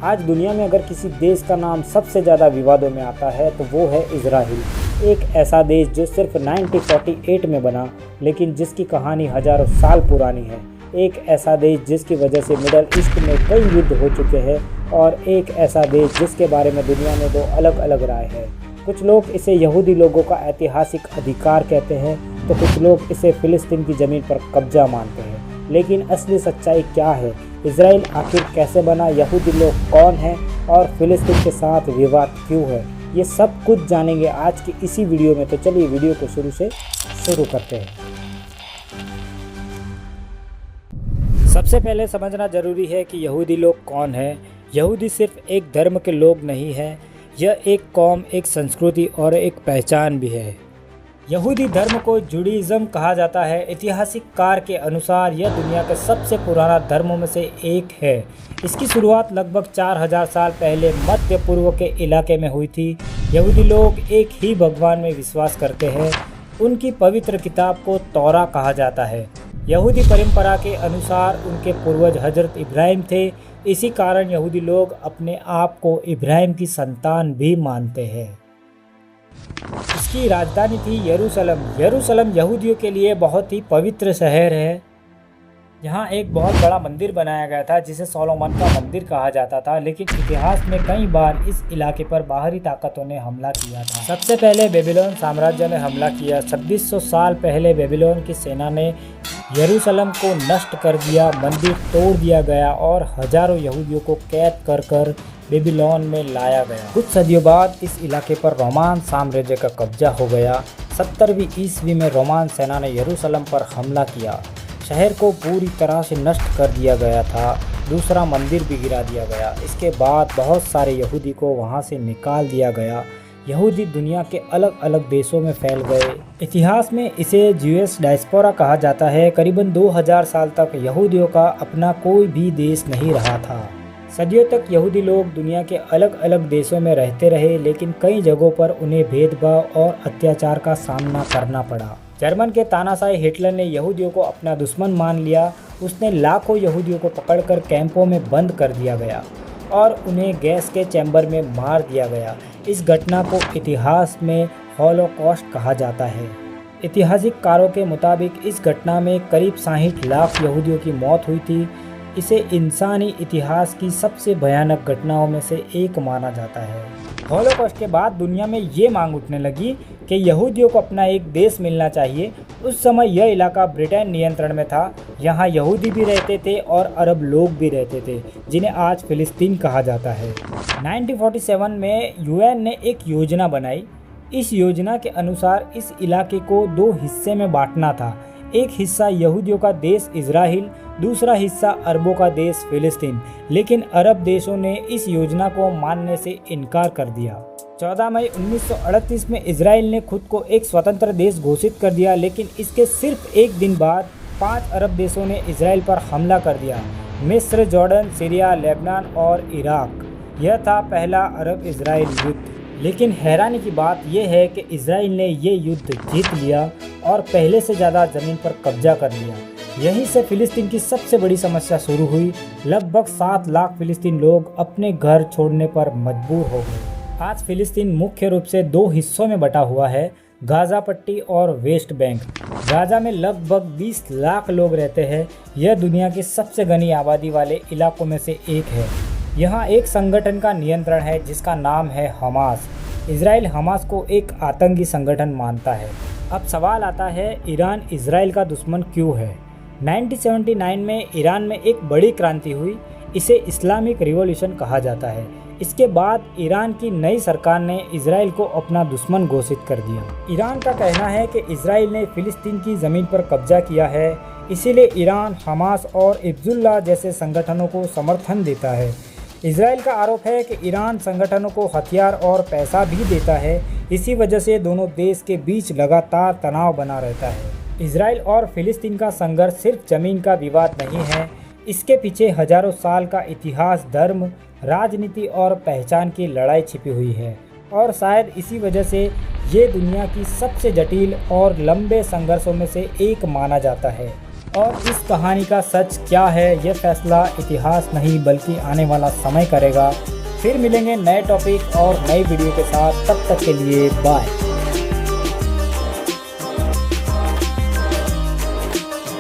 आज दुनिया में अगर किसी देश का नाम सबसे ज़्यादा विवादों में आता है तो वो है इजराइल। एक ऐसा देश जो सिर्फ 1948 में बना, लेकिन जिसकी कहानी हज़ारों साल पुरानी है। एक ऐसा देश जिसकी वजह से मिडल ईस्ट में कई युद्ध हो चुके हैं, और एक ऐसा देश जिसके बारे में दुनिया में दो अलग अलग राय है। कुछ लोग इसे यहूदी लोगों का ऐतिहासिक अधिकार कहते हैं, तो कुछ लोग इसे फ़िलिस्तीन की ज़मीन पर कब्जा मानते हैं। लेकिन असली सच्चाई क्या है? इजराइल आखिर कैसे बना? यहूदी लोग कौन हैं? और फ़िलिस्तीन के साथ विवाद क्यों है? ये सब कुछ जानेंगे आज की इसी वीडियो में। तो चलिए वीडियो को शुरू से शुरू करते हैं। सबसे पहले समझना ज़रूरी है कि यहूदी लोग कौन हैं। यहूदी सिर्फ एक धर्म के लोग नहीं हैं, यह एक कौम, एक संस्कृति और एक पहचान भी है। यहूदी धर्म को जुडाइज़्म कहा जाता है। ऐतिहासिककार के अनुसार यह दुनिया का सबसे पुराना धर्मों में से एक है। इसकी शुरुआत लगभग 4000 साल पहले मध्य पूर्व के इलाके में हुई थी। यहूदी लोग एक ही भगवान में विश्वास करते हैं। उनकी पवित्र किताब को तौरा कहा जाता है। यहूदी परंपरा के अनुसार उनके पूर्वज हजरत इब्राहिम थे। इसी कारण यहूदी लोग अपने आप को इब्राहिम की संतान भी मानते हैं। इसकी राजधानी थी यरूशलेम। यरूशलेम यहूदियों के लिए बहुत ही पवित्र शहर है। यहाँ एक बहुत बड़ा मंदिर बनाया गया था जिसे सोलोमन का मंदिर कहा जाता था। लेकिन इतिहास में कई बार इस इलाके पर बाहरी ताकतों ने हमला किया था। सबसे पहले बेबीलोन साम्राज्य ने हमला किया। 2600 साल पहले बेबीलोन की सेना ने यरूशलेम को नष्ट कर दिया, मंदिर तोड़ दिया गया और हजारों यहूदियों को कैद कर कर बेबीलोन में लाया गया। कुछ सदियों बाद इस इलाके पर रोमान साम्राज्य का कब्जा हो गया। 70वीं ईस्वी में रोमान सेना ने यरूशलेम पर हमला किया। शहर को पूरी तरह से नष्ट कर दिया गया था। दूसरा मंदिर भी गिरा दिया गया। इसके बाद बहुत सारे यहूदी को वहां से निकाल दिया गया। यहूदी दुनिया के अलग अलग देशों में फैल गए। इतिहास में इसे ज्यूइश डायस्पोरा कहा जाता है। करीबन 2000 साल तक यहूदियों का अपना कोई भी देश नहीं रहा था। सदियों तक यहूदी लोग दुनिया के अलग अलग देशों में रहते रहे, लेकिन कई जगहों पर उन्हें भेदभाव और अत्याचार का सामना करना पड़ा। जर्मन के तानाशाही हिटलर ने यहूदियों को अपना दुश्मन मान लिया। उसने लाखों यहूदियों को पकड़कर कैंपों में बंद कर दिया गया और उन्हें गैस के चैम्बर में मार दिया गया। इस घटना को इतिहास में हॉलोकॉस्ट कहा जाता है। ऐतिहासिककारों के मुताबिक इस घटना में करीब 60 लाख यहूदियों की मौत हुई थी। इसे इंसानी इतिहास की सबसे भयानक घटनाओं में से एक माना जाता है। हॉलोकॉस्ट के बाद दुनिया में ये मांग उठने लगी कि यहूदियों को अपना एक देश मिलना चाहिए। उस समय यह इलाका ब्रिटेन नियंत्रण में था। यहाँ यहूदी भी रहते थे और अरब लोग भी रहते थे, जिन्हें आज फ़िलिस्तीन कहा जाता है। 1947 में यूएन ने एक योजना बनाई। इस योजना के अनुसार इस इलाके को 2 हिस्से में बांटना था। एक हिस्सा यहूदियों का देश इजराइल, दूसरा हिस्सा अरबों का देश फ़िलिस्तीन। लेकिन अरब देशों ने इस योजना को मानने से इनकार कर दिया। 14 मई 1938 में इजराइल ने खुद को एक स्वतंत्र देश घोषित कर दिया। लेकिन इसके सिर्फ एक दिन बाद 5 अरब देशों ने इजराइल पर हमला कर दिया। मिस्र, जॉर्डन, सीरिया, लेबनान और इराक। यह था पहला अरब इजराइल युद्ध। लेकिन हैरानी की बात यह है कि इजराइल ने ये युद्ध जीत लिया और पहले से ज़्यादा ज़मीन पर कब्जा कर लिया। यहीं से फ़िलिस्तीन की सबसे बड़ी समस्या शुरू हुई। लगभग 7 लाख फ़िलिस्तीन लोग अपने घर छोड़ने पर मजबूर हो गए। आज फ़िलिस्तीन मुख्य रूप से 2 हिस्सों में बटा हुआ है, गाज़ा पट्टी और वेस्ट बैंक। गाज़ा में लगभग 20 लाख लोग रहते हैं। यह दुनिया की सबसे घनी आबादी वाले इलाकों में से एक है। यहाँ एक संगठन का नियंत्रण है जिसका नाम है हमास। इजराइल हमास को एक आतंकी संगठन मानता है। अब सवाल आता है, ईरान इजराइल का दुश्मन क्यों है? 1979 में ईरान में एक बड़ी क्रांति हुई। इसे इस्लामिक रिवॉल्यूशन कहा जाता है। इसके बाद ईरान की नई सरकार ने इजराइल को अपना दुश्मन घोषित कर दिया। ईरान का कहना है कि इजराइल ने फ़िलिस्तीन की ज़मीन पर कब्जा किया है, इसीलिए ईरान हमास और हिज़्बुल्लाह जैसे संगठनों को समर्थन देता है। इजराइल का आरोप है कि ईरान संगठनों को हथियार और पैसा भी देता है। इसी वजह से दोनों देश के बीच लगातार तनाव बना रहता है। इजराइल और फ़िलिस्तीन का संघर्ष सिर्फ ज़मीन का विवाद नहीं है। इसके पीछे हजारों साल का इतिहास, धर्म, राजनीति और पहचान की लड़ाई छिपी हुई है। और शायद इसी वजह से ये दुनिया की सबसे जटिल और लंबे संघर्षों में से एक माना जाता है। और इस कहानी का सच क्या है, ये फैसला इतिहास नहीं बल्कि आने वाला समय करेगा। फिर मिलेंगे नए टॉपिक और नई वीडियो के साथ, तब तक के लिए बाय।